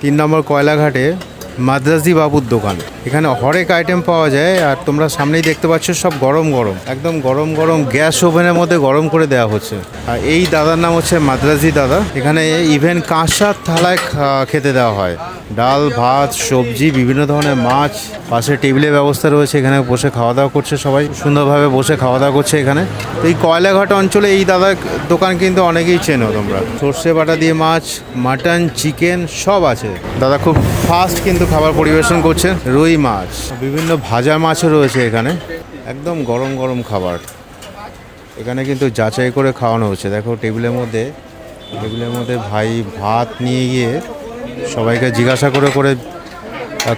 3 নম্বর কয়লাঘাটে মাদ্রাজি বাবুর দোকান। এখানে হরেক আইটেম পাওয়া যায়। আর তোমরা সামনেই দেখতে পাচ্ছ সব গরম গরম, একদম গরম গরম গ্যাস ওভেনের মধ্যে গরম করে দেওয়া হচ্ছে। আর এই দাদার নাম হচ্ছে মাদ্রাজি দাদা। এখানে ইভেন কাঁসার থালায় খেতে দেওয়া হয়। ডাল, ভাত, সবজি, বিভিন্ন ধরনের মাছ। পাশে টেবিলের ব্যবস্থা রয়েছে, এখানে বসে খাওয়া দাওয়া করছে সবাই, সুন্দরভাবে বসে খাওয়া দাওয়া করছে এখানে। তো এই কয়লাঘাট অঞ্চলে এই দাদার দোকান কিন্তু অনেকেই চেনো তোমরা। সর্ষে বাটা দিয়ে মাছ, মাটন, চিকেন সব আছে। দাদা খুব ফাস্ট কিন্তু খাবার পরিবেশন করছে। রুই মাছ, বিভিন্ন ভাজা মাছও রয়েছে এখানে। একদম গরম গরম খাবার এখানে কিন্তু যাচাই করে খাওয়ানো হচ্ছে। দেখো টেবিলের মধ্যে ভাই ভাত নিয়ে গিয়ে সবাইকে জিজ্ঞাসা করে করে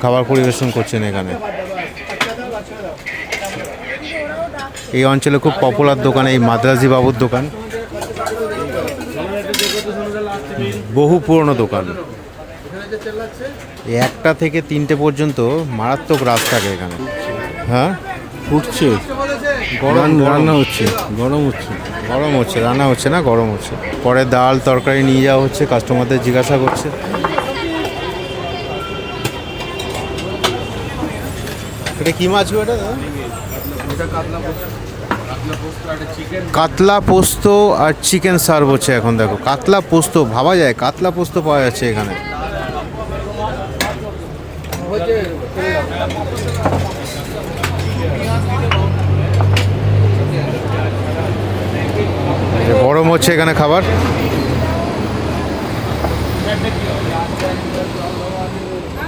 খাবার পরিবেশন করছেন এখানে। এই অঞ্চলে খুব পপুলার দোকান এই মাদ্রাজি বাবুর দোকান। বহু পুরনো দোকান। 1টা থেকে 3টে পর্যন্ত মারাত্মক রাত থাকে এখানে। হ্যাঁ, ফুটছে, গরম রান্না হচ্ছে, গরম হচ্ছে, রান্না হচ্ছে না, গরম হচ্ছে। পরে ডাল তরকারি নিয়ে যাওয়া হচ্ছে, কাস্টমারদের জিজ্ঞাসা করছে। এটা কি মাছ গো? এটা কাতলা পোস্ত আর চিকেন সার্ভ হচ্ছে এখন। দেখো কাতলা পোস্ত, ভাবা যায় কাতলা পোস্ত পাওয়া যাচ্ছে এখানে। গরম হচ্ছে এখানে খাবার।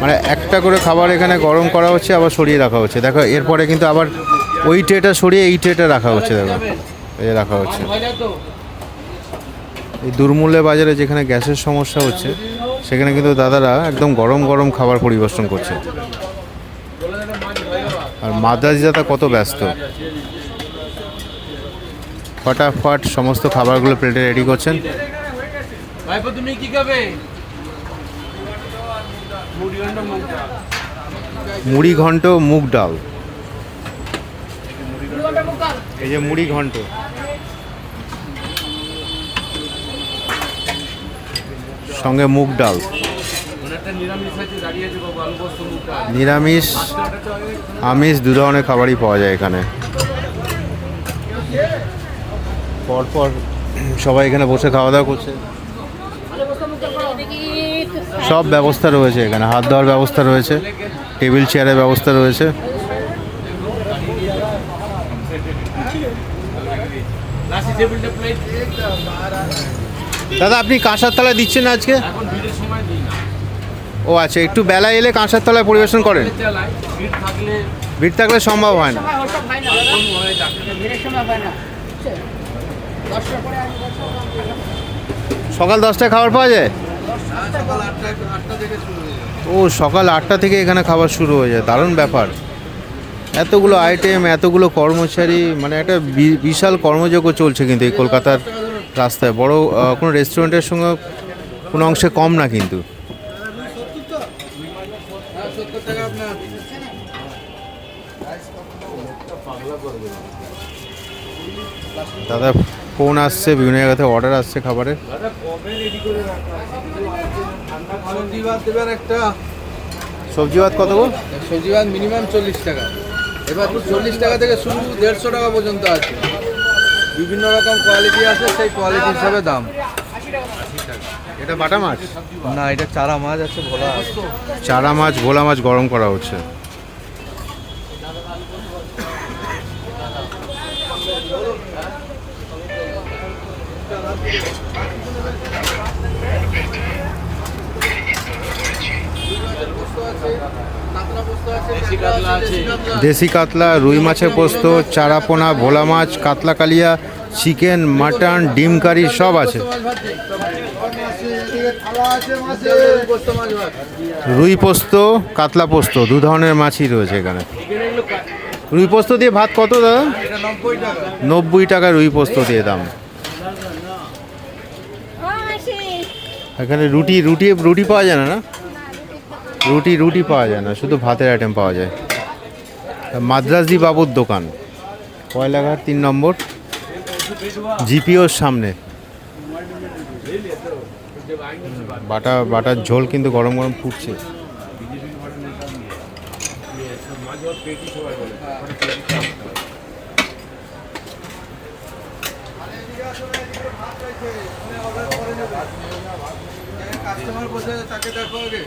মানে একটা করে খাবার এখানে গরম করা হচ্ছে, আবার সরিয়ে রাখা হচ্ছে। দেখো এরপরে কিন্তু আবার ওই ট্রেটা সরিয়ে এই ট্রেটা রাখা হচ্ছে। দেখো এই রাখা হচ্ছে। এই দুর্মূল্যে বাজারে যেখানে গ্যাসের সমস্যা হচ্ছে সেখানে কিন্তু দাদারা একদম গরম গরম খাবার পরিবেশন করছে। আর মাদ্রাজি দাদা কত ব্যস্ত, ফটাফট সমস্ত খাবারগুলো প্লেটে রেডি করছেন। তুমি কি খাবে? মুড়ি ঘন্ট, মুগ ডাল। এই যে মুড়ি ঘন্ট, সঙ্গে মুগ ডাল। নিরামিষ আমিষ দু ধরনের খাবারই পাওয়া যায় এখানে। পরপর সবাই এখানে বসে খাওয়া দাওয়া করছে। সব ব্যবস্থা রয়েছে এখানে, হাত ধোয়ার ব্যবস্থা রয়েছে, টেবিল চেয়ারের ব্যবস্থা রয়েছে। দাদা আপনি কাঁসার থালায় দিচ্ছেন না আজকে? ও আচ্ছা, একটু বেলা এলে কাঁসার থালায় পরিবেশন করেন? ভিড় থাকলে সম্ভব হয় না। সকাল 10টায় খাবার পাওয়া যায়? ও সকাল 8টা থেকে এখানে খাবার শুরু হয়ে যায়। দারুণ ব্যাপার। এতগুলো আইটেম, এতগুলো কর্মচারী, মানে একটা বিশাল কর্মযজ্ঞ চলছে কিন্তু এই কলকাতার রাস্তায়। বড় কোনো রেস্টুরেন্টের সঙ্গে কোনো অংশে কম না কিন্তু। দাদা ফোন আসছে, বিভিন্ন জায়গা থেকে অর্ডার আসছে খাবারের। সবজি ভাত কত গো? সবজি ভাত মিনিমাম 40 টাকা। এবার 40 টাকা থেকে শুরু 150 টাকা পর্যন্ত আছে। বিভিন্ন রকম কোয়ালিটি আছে, সেই কোয়ালিটি হিসাবে দাম। এটা বাটা মাছ না, এটা চারা মাছ আছে, ভোলা আছে। চারা মাছ, ভোলা মাছ গরম করা হচ্ছে। দেশি কাতলা, রুই মাছের পোস্ত, চারাপোনা, ভোলা মাছ, কাতলা কালিয়া, চিকেন, মাটন, ডিম কারি সব আছে। রুই পোস্ত, কাতলা পোস্ত দু ধরনের মাছই রয়েছে এখানে। রুই পোস্ত দিয়ে ভাত কত দাদা? 90 টাকা রুই পোস্ত দিয়ে দাম। এখানে রুটি পাওয়া যায় না? রুটি পাওয়া যায় না, শুধু ভাতের আইটেম পাওয়া যায়। মাদ্রাজি বাবুর দোকান, কয়লাঘাট 3 নম্বর, জিপিওর সামনে। বাটার ঝোল কিন্তু গরম গরম ফুটছে। কাস্টমার বসে তাকে দেখো আগে।